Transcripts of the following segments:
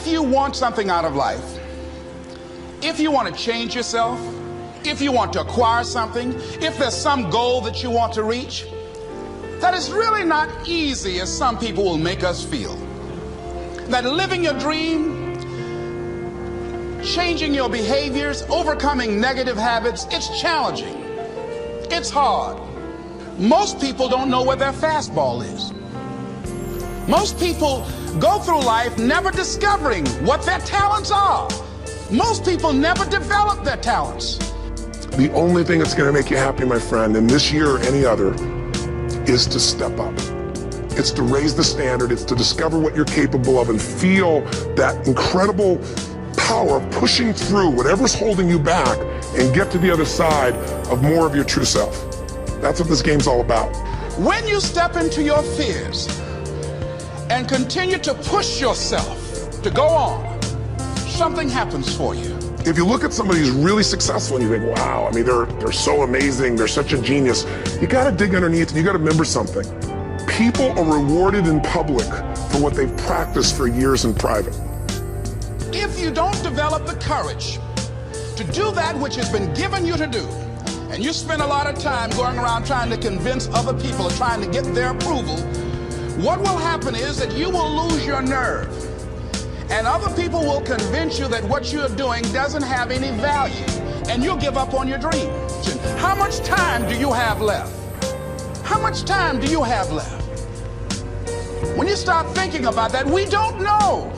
If you want something out of life, if you want to change yourself, if you want to acquire something, if there's some goal that you want to reach, that is really not easy as some people will make us feel. That living your dream, changing your behaviors, overcoming negative habits, it's challenging. It's hard. Most people don't know where their fastball is. Most people go through life never discovering what their talents are. Most people never develop their talents. The only thing that's going to make you happy, my friend, in this year or any other, is to step up. It's to raise the standard. It's to discover what you're capable of and feel that incredible power of pushing through whatever's holding you back and get to the other side of more of your true self. That's what this game's all about. When you step into your fears and continue to push yourself to go on, something happens for you. If you look at somebody who's really successful and you think, wow, I mean, they're so amazing, they're such a genius, you gotta dig underneath and you gotta remember something. People are rewarded in public for what they've practiced for years in private. If you don't develop the courage to do that which has been given you to do, and you spend a lot of time going around trying to convince other people or trying to get their approval, what will happen is that you will lose your nerve. And other people will convince you that what you're doing doesn't have any value, and you'll give up on your dream. How much time do you have left? How much time do you have left? When you start thinking about that, we don't know.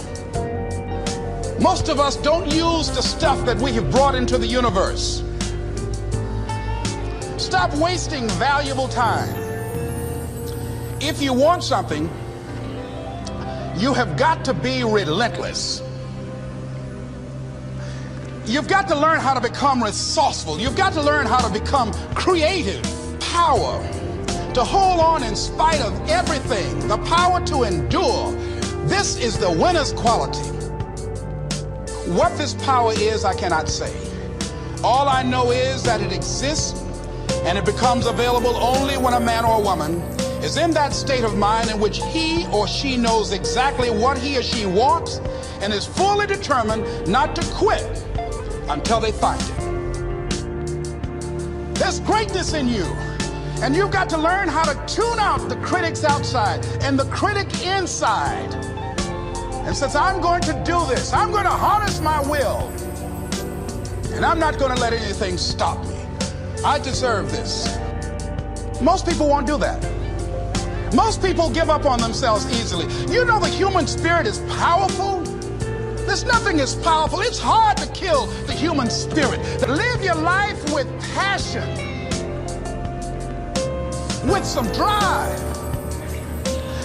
Most of us don't use the stuff that we have brought into the universe. Stop wasting valuable time. If you want something, you have got to be relentless. You've got to learn how to become resourceful. You've got to learn how to become creative. Power to hold on in spite of everything. The power to endure. This is the winner's quality. What this power is, I cannot say. All I know is that it exists, and it becomes available only when a man or a woman is in that state of mind in which he or she knows exactly what he or she wants and is fully determined not to quit until they find it. There's greatness in you, and you've got to learn how to tune out the critics outside and the critic inside. And since I'm going to do this, I'm going to harness my will, and I'm not going to let anything stop me. I deserve this. Most people won't do that. Most people give up on themselves easily. You know the human spirit is powerful. There's nothing as powerful. It's hard to kill the human spirit. Live your life with passion, with some drive.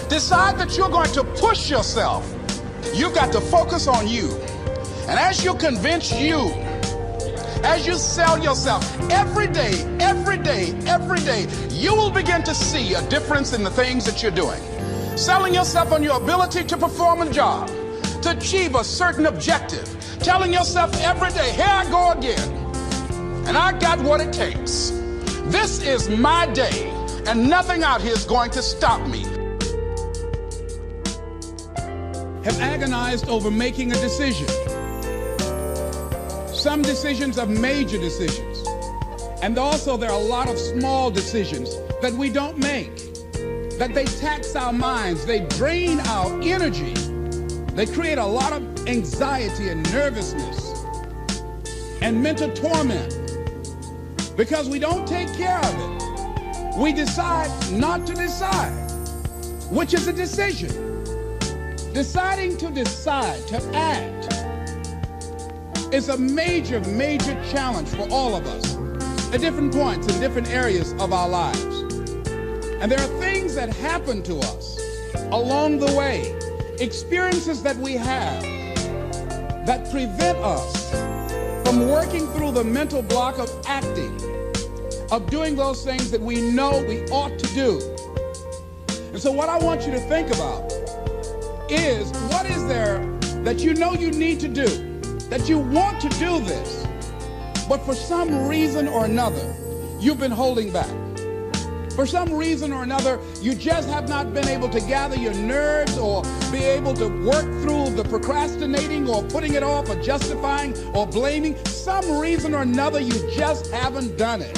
Decide that you're going to push yourself. You've got to focus on you. And as you convince you, as you sell yourself every day, you will begin to see a difference in the things that you're doing. Selling yourself on your ability to perform a job, to achieve a certain objective. Telling yourself every day, here I go again, and I got what it takes. This is my day, and nothing out here is going to stop me. Have agonized over making a decision. Some decisions are major decisions. And also there are a lot of small decisions that we don't make, that they tax our minds, they drain our energy, they create a lot of anxiety and nervousness and mental torment because we don't take care of it. We decide not to decide, which is a decision. Deciding to decide, to act, is a major challenge for all of us at different points in different areas of our lives. And there are things that happen to us along the way, experiences that we have that prevent us from working through the mental block of acting, of doing those things that we know we ought to do. And so what I want you to think about is, what is there that you know you need to do, that you want to do this, but for some reason or another, you've been holding back. For some reason or another, you just have not been able to gather your nerves or be able to work through the procrastinating or putting it off or justifying or blaming. Some reason or another, you just haven't done it.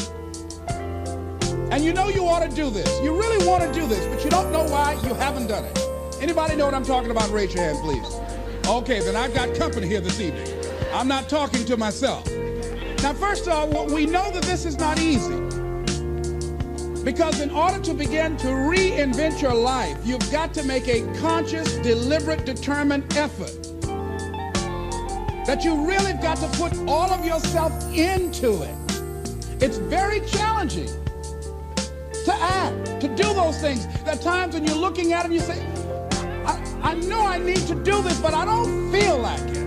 And you know you ought to do this. You really want to do this, but you don't know why you haven't done it. Anybody know what I'm talking about? Raise your hand, please. Okay, then I've got company here this evening. I'm not talking to myself. Now, first of all, we know that this is not easy. Because in order to begin to reinvent your life, you've got to make a conscious, deliberate, determined effort. That you really got to put all of yourself into it. It's very challenging to act, to do those things. There are times when you're looking at it and you say, I know I need to do this, but I don't feel like it.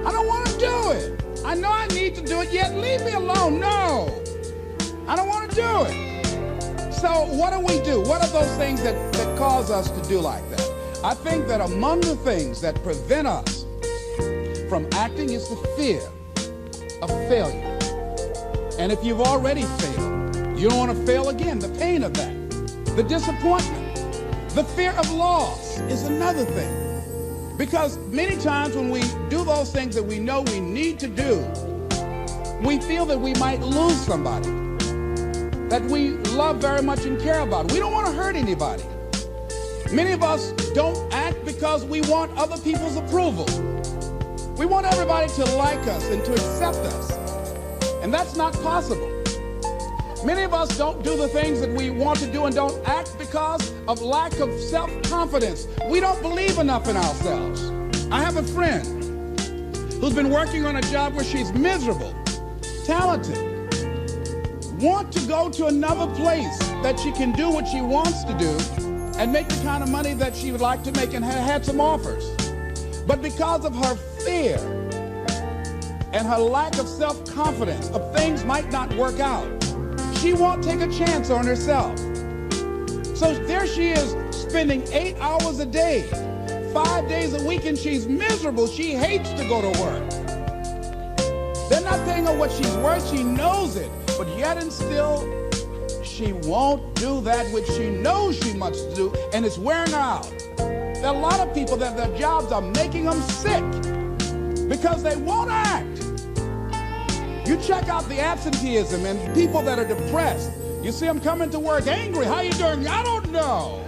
I don't want to do it. I know I need to do it, yet leave me alone. No. I don't want to do it. So what do? What are those things that cause us to do like that? I think that among the things that prevent us from acting is the fear of failure. And if you've already failed, you don't want to fail again. The pain of that, the disappointment, the fear of loss is another thing. Because many times when we do those things that we know we need to do, we feel that we might lose somebody that we love very much and care about. We don't want to hurt anybody. Many of us don't act because we want other people's approval. We want everybody to like us and to accept us. And that's not possible. Many of us don't do the things that we want to do and don't act because of lack of self-confidence. We don't believe enough in ourselves. I have a friend who's been working on a job where she's miserable, talented, want to go to another place that she can do what she wants to do and make the kind of money that she would like to make, and had some offers. But because of her fear and her lack of self-confidence of things might not work out, she won't take a chance on herself. So there she is spending 8 hours a day, 5 days a week, and she's miserable. She hates to go to work. They're not paying her what she's worth. She knows it. But yet and still, she won't do that which she knows she must do, and it's wearing her out. There are a lot of people that their jobs are making them sick because they won't act. You check out the absenteeism and people that are depressed. You see them coming to work angry. How you doing? I don't know.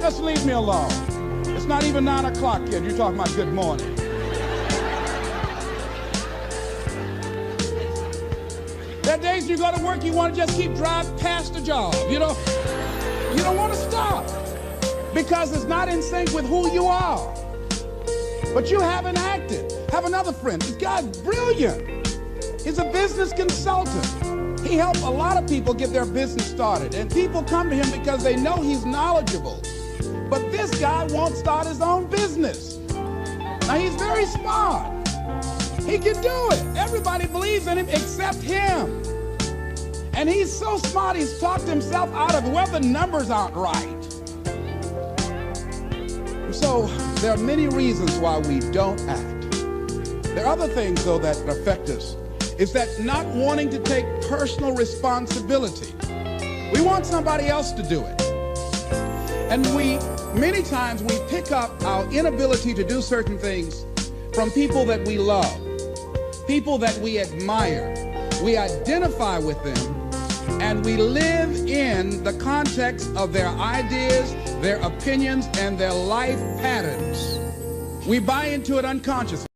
Just leave me alone. It's not even 9 o'clock yet. You're talking about good morning. There are days you go to work, you want to just keep driving past the job. You don't want to stop because it's not in sync with who you are. But you haven't acted. Have another friend. This guy's brilliant. He's a business consultant. He helped a lot of people get their business started. And people come to him because they know he's knowledgeable. But this guy won't start his own business. Now, he's very smart. He can do it. Everybody believes in him except him. And he's so smart, he's talked himself out of it. Well, the numbers aren't right. So there are many reasons why we don't act. There are other things, though, that affect us. Is that not wanting to take personal responsibility. We want somebody else to do it. And many times we pick up our inability to do certain things from people that we love, people that we admire. We identify with them, and we live in the context of their ideas, their opinions, and their life patterns. We buy into it unconsciously.